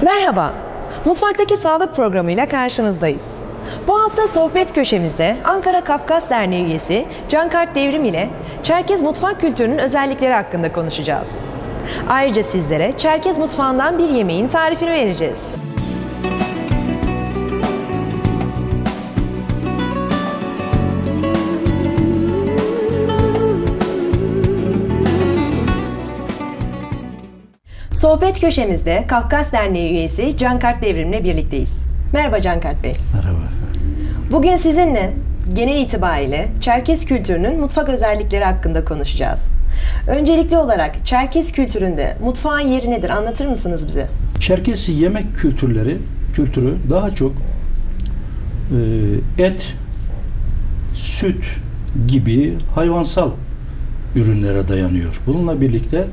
Merhaba, Mutfaktaki Sağlık programıyla karşınızdayız. Bu hafta sohbet köşemizde Ankara Kafkas Derneği üyesi Cankart Devrim ile Çerkez mutfak kültürünün özellikleri hakkında konuşacağız. Ayrıca sizlere Çerkez mutfağından bir yemeğin tarifini vereceğiz. Sohbet köşemizde Kafkas Derneği üyesi Cankart Devrim'le birlikteyiz. Merhaba Cankart Bey. Merhaba efendim. Bugün sizinle genel itibariyle Çerkez kültürünün mutfak özellikleri hakkında konuşacağız. Öncelikli olarak Çerkez kültüründe mutfağın yeri nedir? Anlatır mısınız bize? Çerkez yemek kültürü daha çok et, süt gibi hayvansal ürünlere dayanıyor. Bununla birlikte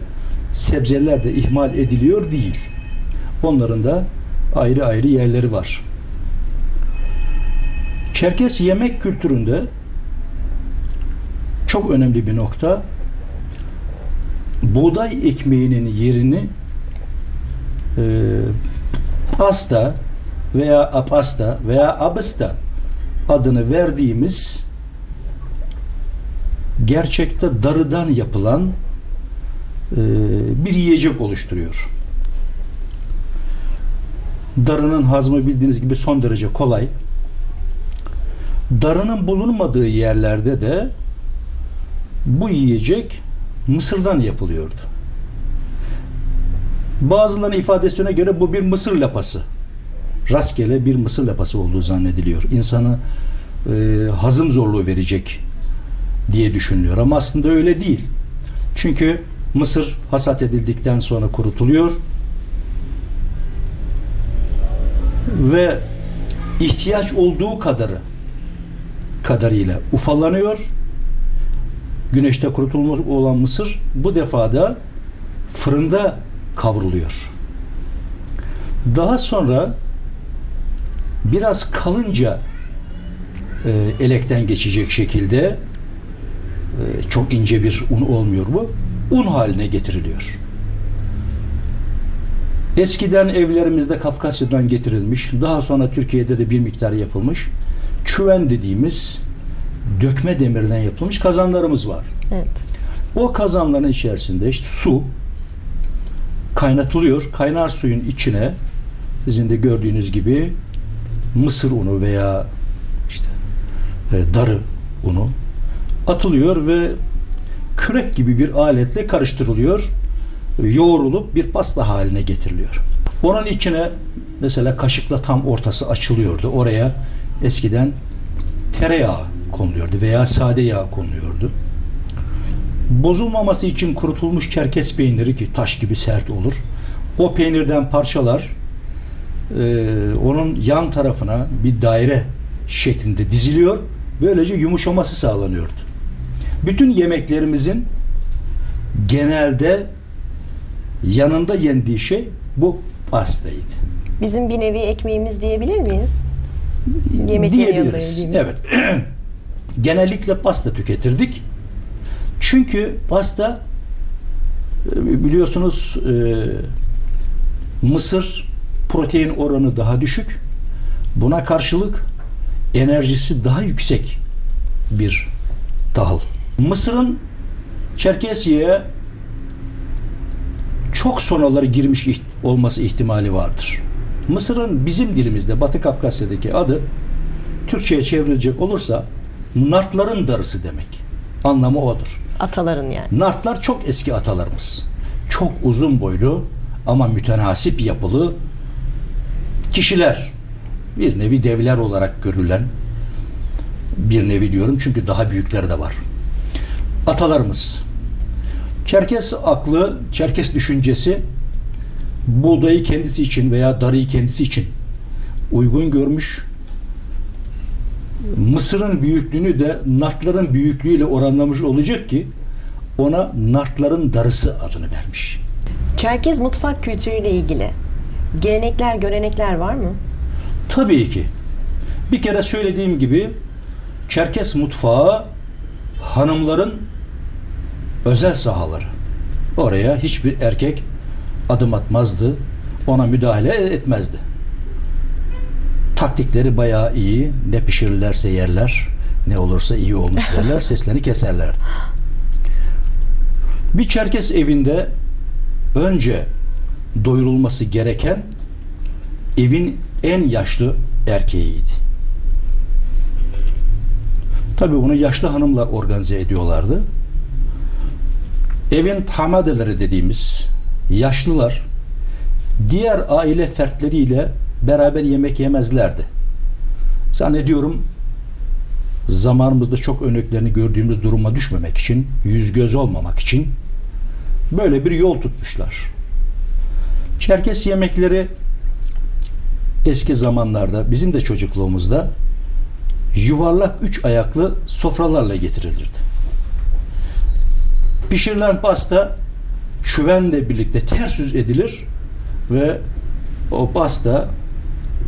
sebzeler de ihmal ediliyor değil. Onların da ayrı ayrı yerleri var. Çerkez yemek kültüründe çok önemli bir nokta, buğday ekmeğinin yerini pasta veya apasta veya abısta adını verdiğimiz gerçekte darıdan yapılan bir yiyecek oluşturuyor. Darının hazmı bildiğiniz gibi son derece kolay. Darının bulunmadığı yerlerde de bu yiyecek mısırdan yapılıyordu. Bazılarının ifadesine göre bu bir mısır lapası. Rastgele bir mısır lapası olduğu zannediliyor. İnsana hazım zorluğu verecek diye düşünülüyor. Ama aslında öyle değil. Çünkü mısır hasat edildikten sonra kurutuluyor ve ihtiyaç olduğu kadarıyla ufalanıyor. Güneşte kurutulmuş olan mısır bu defada fırında kavruluyor. Daha sonra biraz kalınca elekten geçecek şekilde çok ince bir un olmuyor bu. Un haline getiriliyor. Eskiden evlerimizde Kafkasya'dan getirilmiş, daha sonra Türkiye'de de bir miktar yapılmış, çüven dediğimiz dökme demirden yapılmış kazanlarımız var. Evet. O kazanların içerisinde işte su kaynatılıyor. Kaynar suyun içine sizin de gördüğünüz gibi mısır unu veya işte darı unu atılıyor ve kürek gibi bir aletle karıştırılıyor, yoğrulup bir pasta haline getiriliyor. Onun içine mesela kaşıkla tam ortası açılıyordu. Oraya eskiden tereyağı konuluyordu veya sade yağ konuluyordu. Bozulmaması için kurutulmuş Çerkez peyniri, ki taş gibi sert olur, o peynirden parçalar onun yan tarafına bir daire şeklinde diziliyor. Böylece yumuşaması sağlanıyordu. Bütün yemeklerimizin genelde yanında yendiği şey bu pastaydı. Bizim bir nevi ekmeğimiz diyebilir miyiz? Yemeklerin yanında yediğimiz. Evet. Genellikle pasta tüketirdik. Çünkü pasta biliyorsunuz mısır protein oranı daha düşük. Buna karşılık enerjisi daha yüksek bir tahıl. Mısırın Çerkezya'ya çok sonraları girmiş olması ihtimali vardır. Mısırın bizim dilimizde Batı Kafkasya'daki adı Türkçe'ye çevrilecek olursa nartların darısı demek. Anlamı odur. Ataların yani. Nartlar çok eski atalarımız. Çok uzun boylu ama mütenasip yapılı kişiler. Bir nevi devler olarak görülen, bir nevi diyorum çünkü daha büyükleri de var. Atalarımız. Çerkez aklı, Çerkez düşüncesi buğdayı kendisi için veya darıyı kendisi için uygun görmüş. Mısırın büyüklüğünü de nartların büyüklüğüyle oranlamış olacak ki ona nartların darısı adını vermiş. Çerkez mutfak kültürüyle ilgili gelenekler, görenekler var mı? Tabii ki. Bir kere söylediğim gibi Çerkez mutfağı hanımların özel sahaları. Oraya hiçbir erkek adım atmazdı. ona müdahale etmezdi. Taktikleri bayağı iyi. Ne pişirirlerse yerler, ne olursa iyi olmuş derler, seslerini keserler. Bir Çerkes evinde önce doyurulması gereken evin en yaşlı erkeğiydi. Tabii bunu yaşlı hanımlar organize ediyorlardı. Evin tamadeleri dediğimiz yaşlılar diğer aile fertleriyle beraber yemek yemezlerdi. Zannediyorum zamanımızda çok örneklerini gördüğümüz duruma düşmemek için, yüz göz olmamak için böyle bir yol tutmuşlar. Çerkes yemekleri eski zamanlarda, bizim de çocukluğumuzda yuvarlak 3 ayaklı sofralarla getirilirdi. Pişirilen pasta çüvenle birlikte ters yüz edilir ve o pasta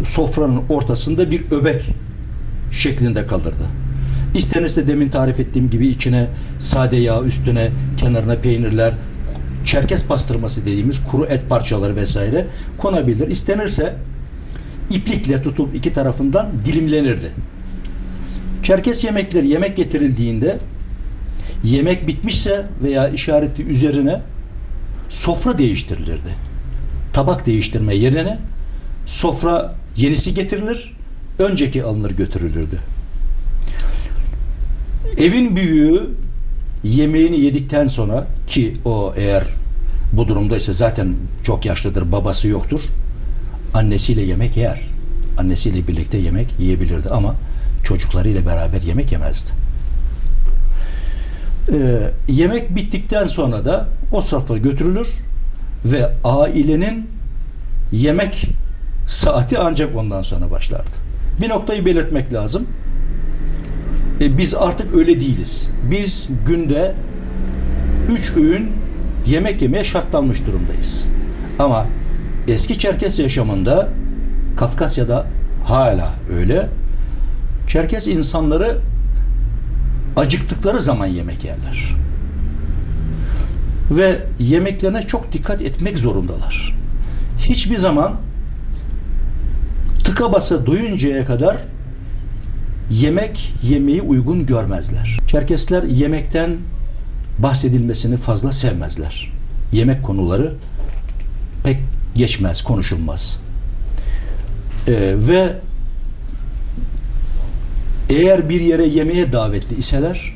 sofranın ortasında bir öbek şeklinde kalırdı. İstenirse demin tarif ettiğim gibi içine sade yağ, üstüne kenarına peynirler, Çerkes pastırması dediğimiz kuru et parçaları vesaire konabilir. İstenirse iplikle tutulup iki tarafından dilimlenirdi. Çerkes yemekleri yemek getirildiğinde yemek bitmişse veya işareti üzerine sofra değiştirilirdi. Tabak değiştirme yerine sofra yenisi getirilir, önceki alınır götürülürdü. Evin büyüğü yemeğini yedikten sonra, ki o eğer bu durumdaysa zaten çok yaşlıdır, babası yoktur, annesiyle yemek yer. Annesiyle birlikte yemek yiyebilirdi ama çocuklarıyla beraber yemek yemezdi. Yemek bittikten sonra da o sofra götürülür ve ailenin yemek saati ancak ondan sonra başlardı. Bir noktayı belirtmek lazım. Biz artık öyle değiliz. Biz günde 3 öğün yemek yemeye şartlanmış durumdayız. Ama eski Çerkes yaşamında, Kafkasya'da hala öyle, Çerkes insanları acıktıkları zaman yemek yerler. Ve yemeklerine çok dikkat etmek zorundalar. Hiçbir zaman tıka basa doyuncaya kadar yemek yemeyi uygun görmezler. Çerkesler yemekten bahsedilmesini fazla sevmezler. Yemek konuları pek geçmez, konuşulmaz. Ve eğer bir yere yemeğe davetli iseler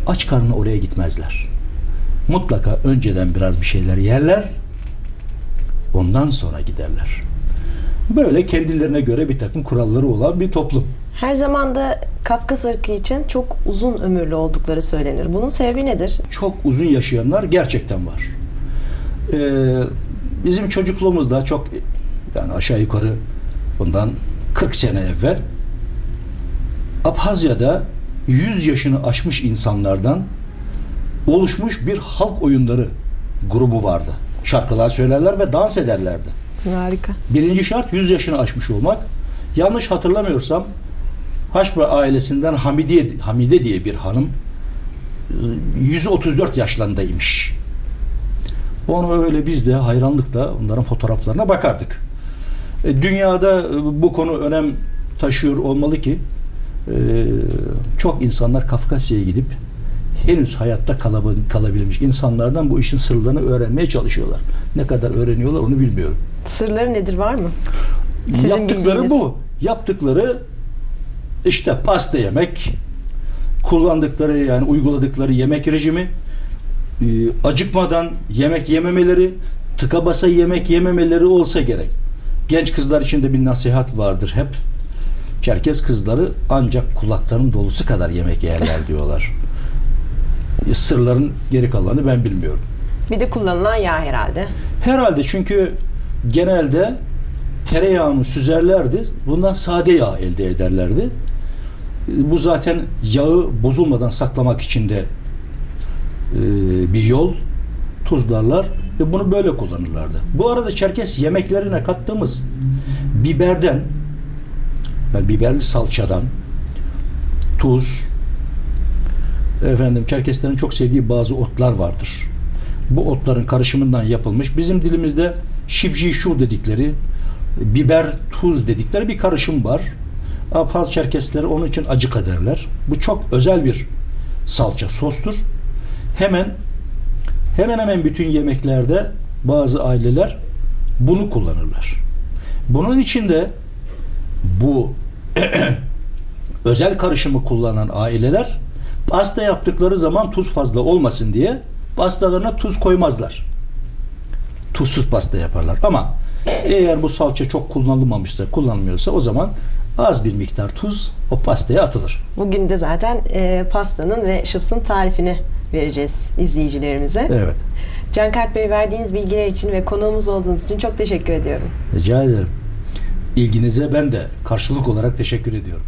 aç karnına oraya gitmezler. Mutlaka önceden biraz bir şeyler yerler, ondan sonra giderler. Böyle kendilerine göre bir takım kuralları olan bir toplum. Her zaman da Kafkas ırkı için çok uzun ömürlü oldukları söylenir. Bunun sebebi nedir? Çok uzun yaşayanlar gerçekten var. Bizim çocukluğumuzda çok, yani aşağı yukarı bundan 40 sene evvel Abhazya'da 100 yaşını aşmış insanlardan oluşmuş bir halk oyunları grubu vardı. Şarkılar söylerler ve dans ederlerdi. Harika. Birinci şart 100 yaşını aşmış olmak. Yanlış hatırlamıyorsam Haşbra ailesinden Hamide diye bir hanım 134 yaşlarındaymış. Onu öyle biz de hayranlıkla onların fotoğraflarına bakardık. Dünyada bu konu önem taşıyor olmalı ki çok insanlar Kafkasya'ya gidip henüz hayatta kalabilmiş insanlardan bu işin sırlarını öğrenmeye çalışıyorlar. Ne kadar öğreniyorlar onu bilmiyorum. Sırları nedir, var mı? Sizin yaptıkları bildiğiniz. bu. Yaptıkları işte pasta yemek, kullandıkları, yani uyguladıkları yemek rejimi, acıkmadan yemek yememeleri, tıka basa yemek yememeleri olsa gerek. Genç kızlar için de bir nasihat vardır hep. Çerkes kızları ancak kulaklarının dolusu kadar yemek yerler diyorlar. Sırların geri kalanını ben bilmiyorum. Bir de kullanılan yağ herhalde. Herhalde, çünkü genelde tereyağını süzerlerdi. Bundan sade yağ elde ederlerdi. Bu zaten yağı bozulmadan saklamak için de bir yol. Tuzlarlar ve bunu böyle kullanırlardı. Bu arada Çerkes yemeklerine kattığımız biberden, yani biberli salçadan, tuz, Çerkeslerin çok sevdiği bazı otlar vardır. Bu otların karışımından yapılmış. Bizim dilimizde şibji dedikleri, biber, tuz dedikleri bir karışım var. Abhaz Çerkesleri onun için acıka derler. Bu çok özel bir salça sostur. Hemen hemen bütün yemeklerde bazı aileler bunu kullanırlar. Bunun içinde bu özel karışımı kullanan aileler pasta yaptıkları zaman tuz fazla olmasın diye pastalarına tuz koymazlar. Tuzsuz pasta yaparlar. Ama eğer bu salça çok kullanılmıyorsa o zaman az bir miktar tuz o pastaya atılır. Bugün de zaten pastanın ve şıpsın tarifini vereceğiz izleyicilerimize. Evet. Cankart Bey, verdiğiniz bilgiler için ve konuğumuz olduğunuz için çok teşekkür ediyorum. Rica ederim. İlginize ben de karşılık olarak teşekkür ediyorum.